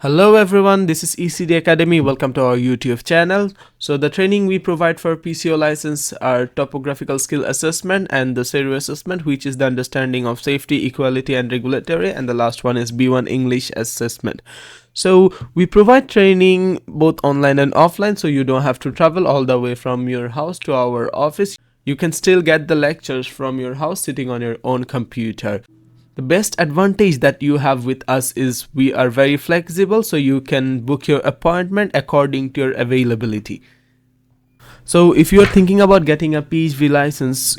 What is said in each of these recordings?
Hello everyone, this is ECD Academy. Welcome to our YouTube channel. So the training we provide for PCO license are topographical skill assessment and the SERU assessment, which is the understanding of safety, equality and regulatory, and the last one is B1 English assessment. So we provide training both online and offline, so you don't have to travel all the way from your house to our office. You can still get the lectures from your house sitting on your own computer. The best advantage that you have with us is we are very flexible, so you can book your appointment according to your availability. So if you are thinking about getting a PHV license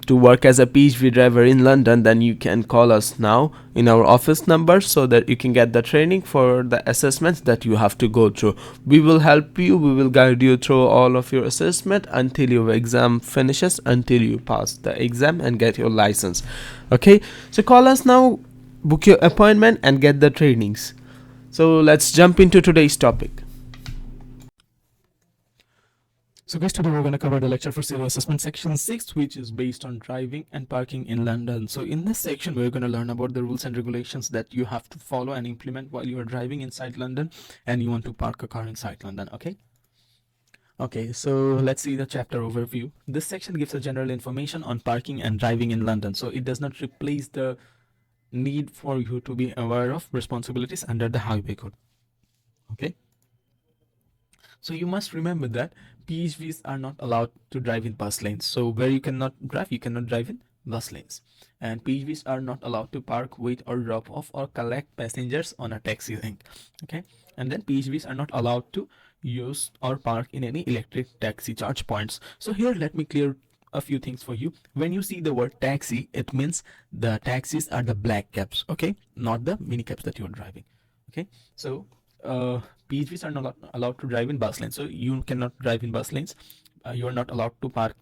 to work as a PHV driver in London, then you can call us now in our office number so that you can get the training for the assessments that you have to go through. We will help you, we will guide you through all of your assessment until your exam finishes, until you pass the exam and get your license. Okay, so call us now, book your appointment and get the trainings. So let's jump into today's topic. So guys, today we're going to cover the lecture for SERU assessment section 6, which is based on driving and parking in London. So in this section, we're going to learn about the rules and regulations that you have to follow and implement while you are driving inside London and you want to park a car inside London. Okay, so let's see the chapter overview. This section gives a general information on parking and driving in London. So it does not replace the need for you to be aware of responsibilities under the highway code. Okay. So you must remember that PHVs are not allowed to drive in bus lanes. So where you cannot drive in bus lanes. And PHVs are not allowed to park, wait or drop off or collect passengers on a taxi rank. Okay. And then PHVs are not allowed to use or park in any electric taxi charge points. So here let me clear a few things for you. When you see the word taxi, it means the taxis are the black cabs, okay, not the minicabs that you're driving. Okay, so PHVs are not allowed to drive in bus lanes. So you cannot drive in bus lanes. You are not allowed to park,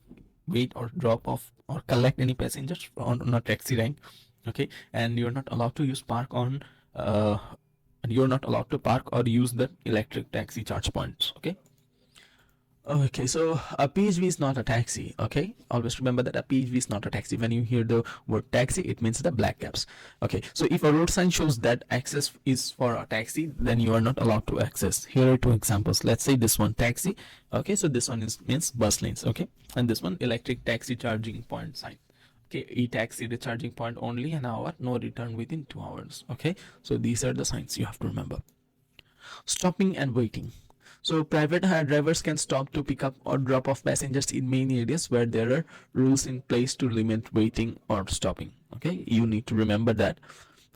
wait or drop off or collect any passengers on a taxi rank. Okay, and you're not allowed to use park on and you're not allowed to park or use the electric taxi charge points. Okay, so a PHV is not a taxi. Okay, always remember that a PHV is not a taxi. When you hear the word taxi, it means the black cabs. Okay, so if a road sign shows that access is for a taxi, then you are not allowed to access. Here are two examples. Let's say this one taxi. Okay, so this one means bus lanes. Okay, and this one electric taxi charging point sign. Okay, e-taxi recharging point only an hour, no return within 2 hours. Okay, so these are the signs you have to remember. Stopping and waiting. So private hire drivers can stop to pick up or drop off passengers in many areas where there are rules in place to limit waiting or stopping. Okay, you need to remember that.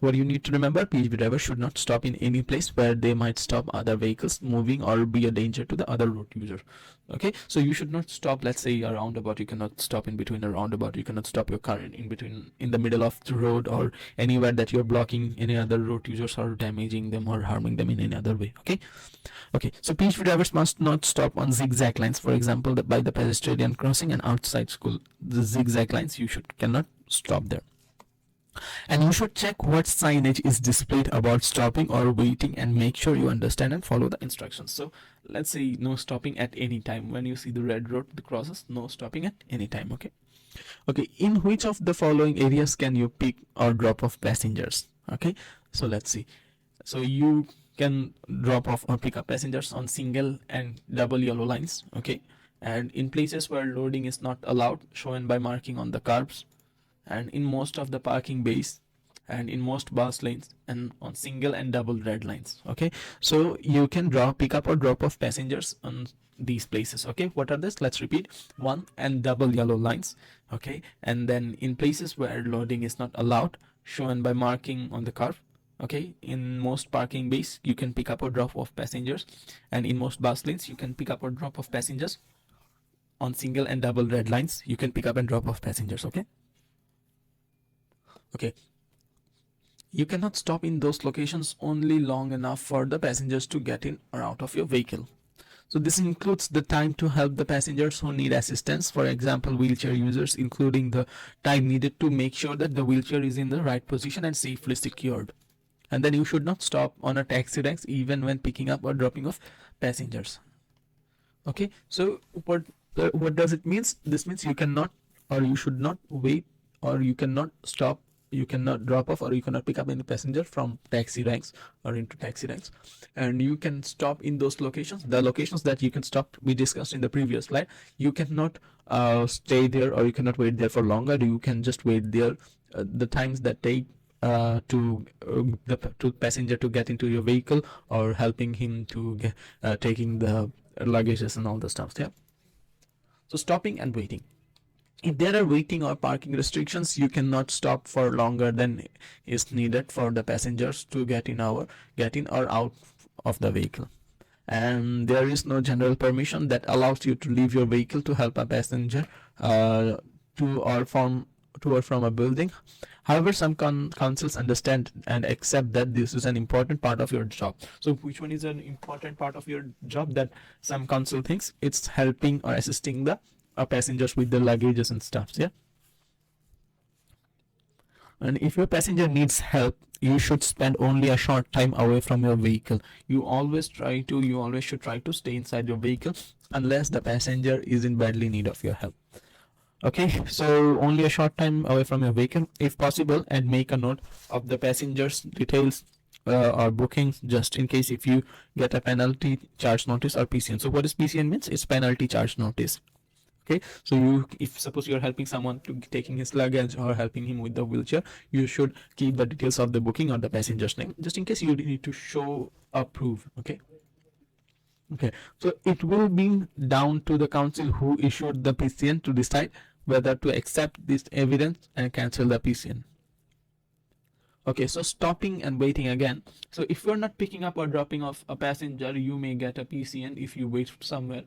What you need to remember, PHV drivers should not stop in any place where they might stop other vehicles moving or be a danger to the other road user. Okay, so you should not stop, let's say a roundabout, you cannot stop in between a roundabout, you cannot stop your car in between, in the middle of the road or anywhere that you're blocking any other road users or damaging them or harming them in any other way. Okay, so PHV drivers must not stop on zigzag lines, for example by the pedestrian crossing and outside school. The zigzag lines, you cannot stop there. And you should check what signage is displayed about stopping or waiting and make sure you understand and follow the instructions. So let's say no stopping at any time. When you see the red road, the crosses, no stopping at any time. Okay, in which of the following areas can you pick or drop off passengers? Okay, so let's see. So you can drop off or pick up passengers on single and double yellow lines. Okay, and in places where loading is not allowed, shown by marking on the curbs, and in most of the parking bays, and in most bus lanes, and on single and double red lines. Okay, so you can pick up or drop off passengers on these places. Okay, what are this? Let's repeat. One and double yellow lines. Okay, and then in places where loading is not allowed, shown by marking on the curve. Okay, in most parking bays you can pick up or drop off passengers, and in most bus lanes you can pick up or drop off passengers. On single and double red lines you can pick up and drop off passengers. Okay, you cannot stop in those locations only long enough for the passengers to get in or out of your vehicle. So this includes the time to help the passengers who need assistance, for example wheelchair users, including the time needed to make sure that the wheelchair is in the right position and safely secured. And then you should not stop on a taxi rank even when picking up or dropping off passengers. Okay, so what does it mean? This means you cannot or you should not wait or you cannot stop You cannot drop off or you cannot pick up any passenger from taxi ranks or into taxi ranks, and you can stop in those locations. The locations that you can stop we discussed in the previous slide. You cannot stay there or you cannot wait there for longer. You can just wait there the times that take to passenger to get into your vehicle, or helping him to get taking the luggages and all the stuff. Yeah. So stopping and waiting. If there are waiting or parking restrictions, you cannot stop for longer than is needed for the passengers to get in or out of the vehicle. And there is no general permission that allows you to leave your vehicle to help a passenger to or from a building. However, some councils understand and accept that this is an important part of your job. So which one is an important part of your job that some council thinks? It's helping or assisting the passengers with their luggages and stuff. Yeah. And if your passenger needs help, you should spend only a short time away from your vehicle. You always should try to stay inside your vehicle unless the passenger is in badly need of your help. Okay, so only a short time away from your vehicle if possible, and make a note of the passenger's details or bookings, just in case if you get a penalty charge notice or PCN. So what is PCN means? It's penalty charge notice. Okay, so if suppose you're helping someone to taking his luggage or helping him with the wheelchair, you should keep the details of the booking or the passenger's name, just in case you need to show a proof. Okay. Okay, so it will be down to the council who issued the PCN to decide whether to accept this evidence and cancel the PCN. Okay, so stopping and waiting again. So if you're not picking up or dropping off a passenger, you may get a PCN if you wait somewhere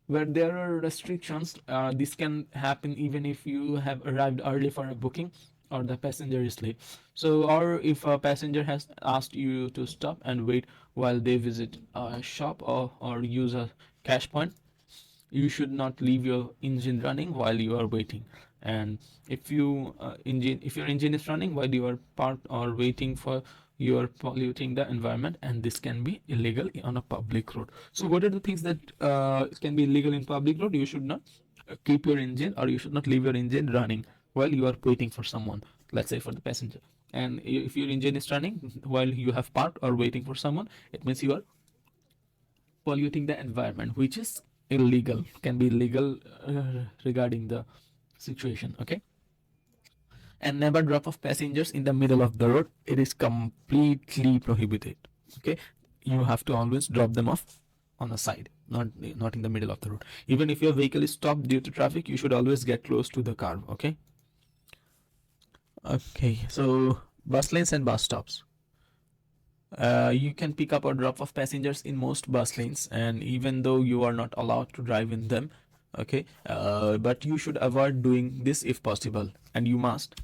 where there are restrictions. This can happen even if you have arrived early for a booking or the passenger is late. So, or if a passenger has asked you to stop and wait while they visit a shop or use a cash point, you should not leave your engine running while you are waiting. And if your engine is running while you are parked or waiting, for you are polluting the environment, and this can be illegal on a public road. So what are the things that can be illegal in public road? You should not keep your engine, or you should not leave your engine running while you are waiting for someone, let's say for the passenger. And if your engine is running while you have parked or waiting for someone, it means you are polluting the environment, which is illegal, can be illegal regarding the situation. Okay. And never drop off passengers in the middle of the road. It is completely prohibited. Okay, you have to always drop them off on the side, not in the middle of the road. Even if your vehicle is stopped due to traffic, you should always get close to the car. Okay. Okay, so bus lanes and bus stops. You can pick up or drop off passengers in most bus lanes, and even though you are not allowed to drive in them, okay, but you should avoid doing this if possible, and you must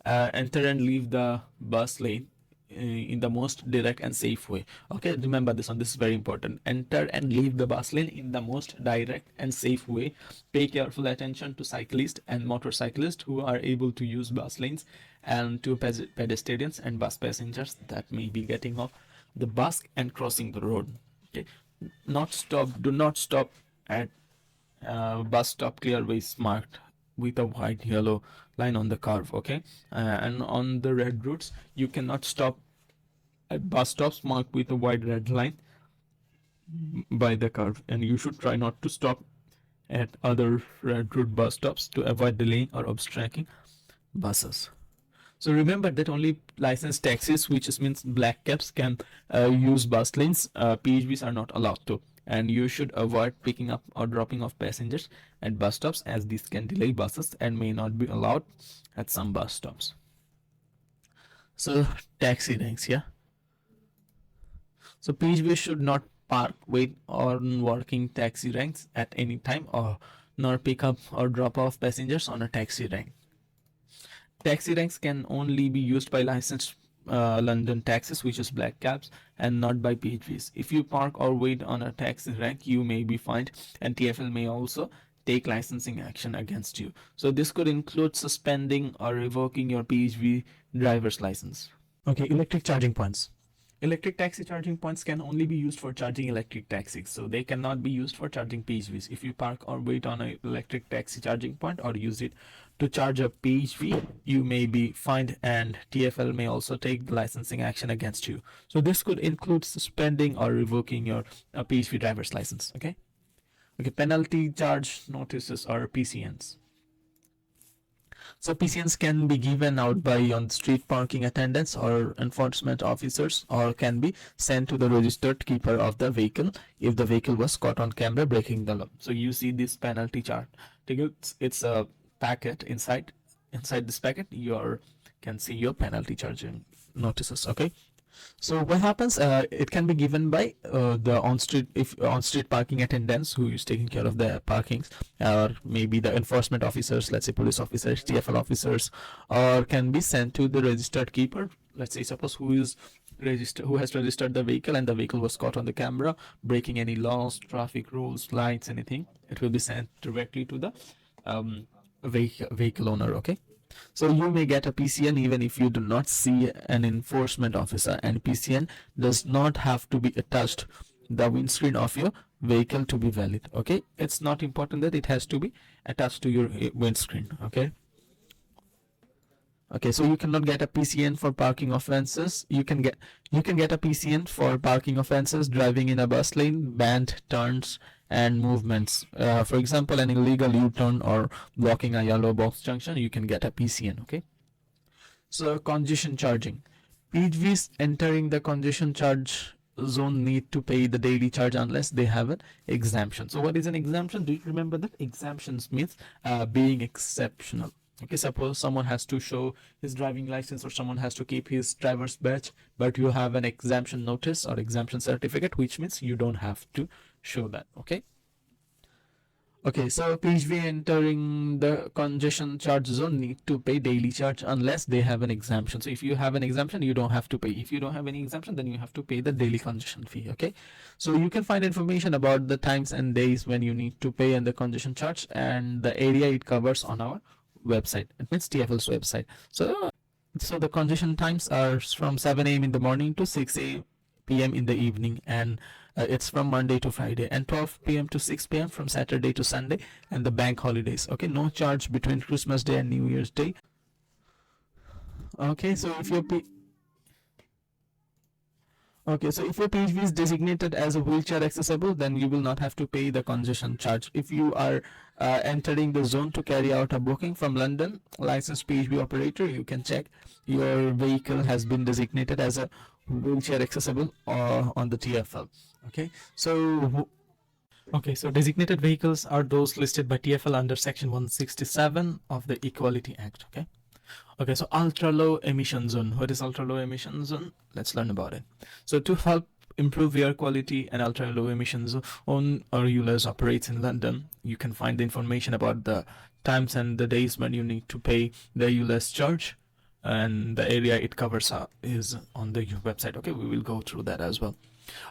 enter and leave the bus lane in the most direct and safe way. Okay, remember this one, this is very important. Enter and leave the bus lane in the most direct and safe way. Pay careful attention to cyclists and motorcyclists who are able to use bus lanes, and to pedestrians and bus passengers that may be getting off the bus and crossing the road. Okay, do not stop at bus stop clearways marked with a white yellow line on the curve. Okay, and on the red routes you cannot stop at bus stops marked with a white red line by the curve, and you should try not to stop at other red route bus stops to avoid delaying or obstructing buses. So remember that only licensed taxis, which means black cabs, can use bus lanes. PHVs are not allowed to, and you should avoid picking up or dropping off passengers at bus stops, as this can delay buses and may not be allowed at some bus stops. So taxi ranks, yeah. So PHVs should not park, wait, or working taxi ranks at any time, or nor pick up or drop off passengers on a taxi rank. Taxi ranks can only be used by licensed London taxis, which is black cabs, and not by PHVs. If you park or wait on a taxi rank, you may be fined, and TFL may also take licensing action against you. So this could include suspending or revoking your PHV driver's license. Okay, electric charging points. Electric taxi charging points can only be used for charging electric taxis, so they cannot be used for charging PHVs. If you park or wait on an electric taxi charging point or use it to charge a PHV, you may be fined, and TFL may also take the licensing action against you. So this could include suspending or revoking your PHV driver's license. Okay. Penalty charge notices or PCNs. So PCNs can be given out by on-street parking attendants or enforcement officers, or can be sent to the registered keeper of the vehicle if the vehicle was caught on camera breaking the law. So you see this penalty chart. It's a packet inside. Inside this packet, you can see your penalty charging notices. Okay. So what happens? It can be given by the on-street parking attendants who is taking care of the parkings, or maybe the enforcement officers, let's say police officers, TFL officers, or can be sent to the registered keeper. Let's say suppose who has registered the vehicle and the vehicle was caught on the camera breaking any laws, traffic rules, lights, anything. It will be sent directly to the vehicle owner. Okay. So you may get a PCN even if you do not see an enforcement officer, and PCN does not have to be attached the windscreen of your vehicle to be valid. Okay, it's not important that it has to be attached to your windscreen. Okay. Okay, so you cannot get a PCN for parking offenses. You can get a PCN for parking offenses, driving in a bus lane, banned turns and movements. For example, an illegal U-turn or blocking a yellow box junction, you can get a PCN. Okay. So congestion charging. PHVs entering the congestion charge zone need to pay the daily charge unless they have an exemption. So what is an exemption? Do you remember that? Exemptions means being exceptional. Okay, suppose someone has to show his driving license or someone has to keep his driver's badge, but you have an exemption notice or exemption certificate, which means you don't have to show that. Okay. Okay, so PHV entering the congestion charge zone need to pay daily charge unless they have an exemption. So if you have an exemption, you don't have to pay. If you don't have any exemption, then you have to pay the daily congestion fee. Okay, so you can find information about the times and days when you need to pay and the congestion charge and the area it covers on our website. It means TFL's website. So the congestion times are from 7 a.m. in the morning to 6 p.m. in the evening, and it's from Monday to Friday, and 12 p.m. to 6 p.m. from Saturday to Sunday and the bank holidays. Okay, no charge between Christmas Day and New Year's Day. Okay, so if your PHV is designated as a wheelchair accessible, then you will not have to pay the congestion charge. If you are entering the zone to carry out a booking from London, licensed PHV operator, you can check your vehicle has been designated as a wheelchair accessible on the TFL. Okay, so designated vehicles are those listed by TFL under section 167 of the Equality Act. Okay, so ultra low emission zone. What is ultra low emission zone? Let's learn about it. So to help improve air quality, and ultra low emission zone or ULEZ operates in London. You can find the information about the times and the days when you need to pay the ULEZ charge, and the area it covers is on the website. Okay, we will go through that as well.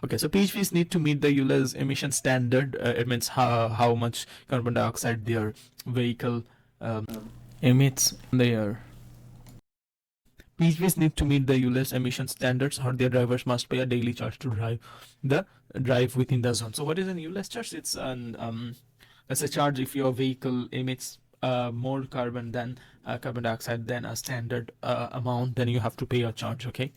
Okay, so PHVs need to meet the ULEZ emission standard. It means how much carbon dioxide their vehicle emits in the air. PHVs need to meet the ULEZ emission standards, or their drivers must pay a daily charge to drive within the zone. So what is an ULEZ charge? It's a charge if your vehicle emits more carbon dioxide than a standard amount, then you have to pay a charge. Okay,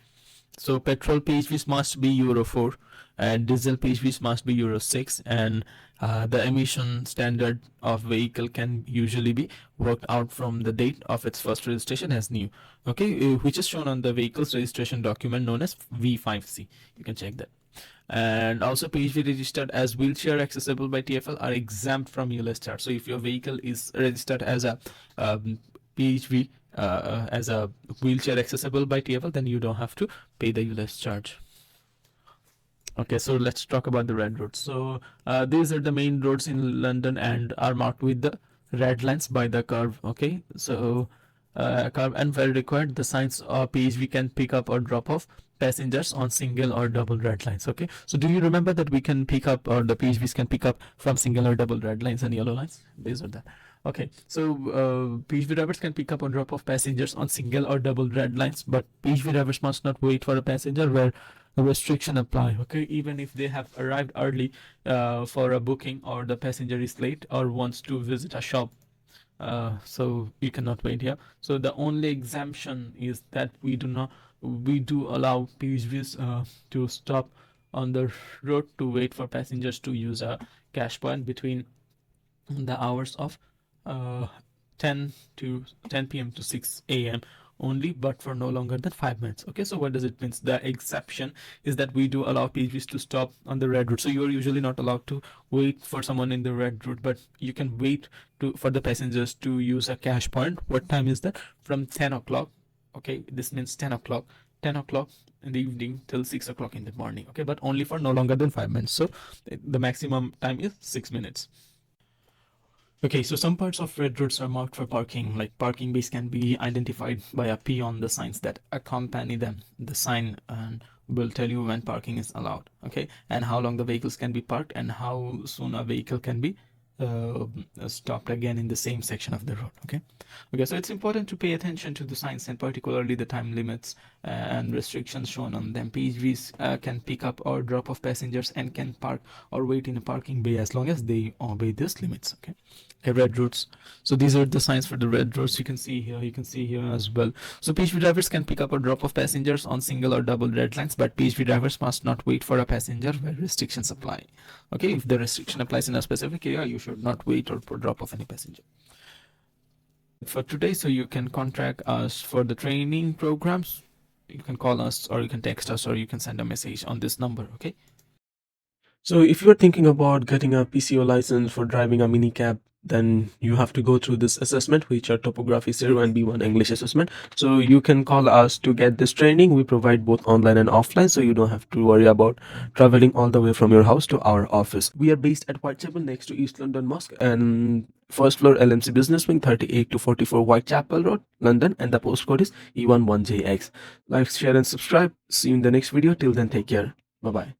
so petrol PHVs must be Euro 4 and diesel PHVs must be Euro 6, and the emission standard of vehicle can usually be worked out from the date of its first registration as new. Okay, which is shown on the vehicle's registration document known as V5C. You can check that. And also PHV registered as wheelchair accessible by TFL are exempt from ULEZ charge. So if your vehicle is registered as a PHV as a wheelchair accessible by TFL, then you don't have to pay the ULEZ charge. Okay, so let's talk about the red roads. So these are the main roads in London and are marked with the red lines by the curve. Okay, so curve and where required, the signs PHV can pick up or drop off passengers on single or double red lines. Okay, so do you remember that we can pick up, or the PHVs can pick up from single or double red lines and yellow lines? These are that. Okay, so PHV drivers can pick up or drop off passengers on single or double red lines, but PHV drivers must not wait for a passenger where a restriction apply. Okay, even if they have arrived early for a booking, or the passenger is late or wants to visit a shop, so you cannot wait here. So the only exemption is that we do allow PHVs to stop on the road to wait for passengers to use a cash point between the hours of uh, 10 p.m. to 6 a.m. only, but for no longer than 5 minutes. Okay, so what does it mean? The exception is that we do allow PHVs to stop on the red route. So you are usually not allowed to wait for someone in the red route, but you can wait for the passengers to use a cash point. What time is that? From 10 o'clock. Okay, this means 10 o'clock. 10 o'clock in the evening till 6 o'clock in the morning. Okay, but only for no longer than 5 minutes. So the maximum time is 6 minutes. Okay, so some parts of red roads are marked for parking, like parking bays can be identified by a P on the signs that accompany them. The sign will tell you when parking is allowed, okay, and how long the vehicles can be parked and how soon a vehicle can be stopped again in the same section of the road. Okay, so it's important to pay attention to the signs, and particularly the time limits and restrictions shown on them. PHVs can pick up or drop off passengers and can park or wait in a parking bay as long as they obey these limits. Okay, red roads. So these are the signs for the red roads. You can see here as well. So PHV drivers can pick up or drop off passengers on single or double red lines, but PHV drivers must not wait for a passenger where restrictions apply. Okay, if the restriction applies in a specific area, you should not wait or drop off any passenger. For today, so you can contact us for the training programs. You can call us, or you can text us, or you can send a message on this number. Okay. So if you're thinking about getting a PCO license for driving a minicab, then you have to go through this assessment, which are Topography SERU and B1 English assessment. So you can call us to get this training. We provide both online and offline, so you don't have to worry about traveling all the way from your house to our office. We are based at Whitechapel next to East London Mosque, and first floor LMC Business Wing, 38 to 44 Whitechapel Road, London, and the postcode is E11JX. Like, share and subscribe. See you in the next video. Till then, take care. Bye bye.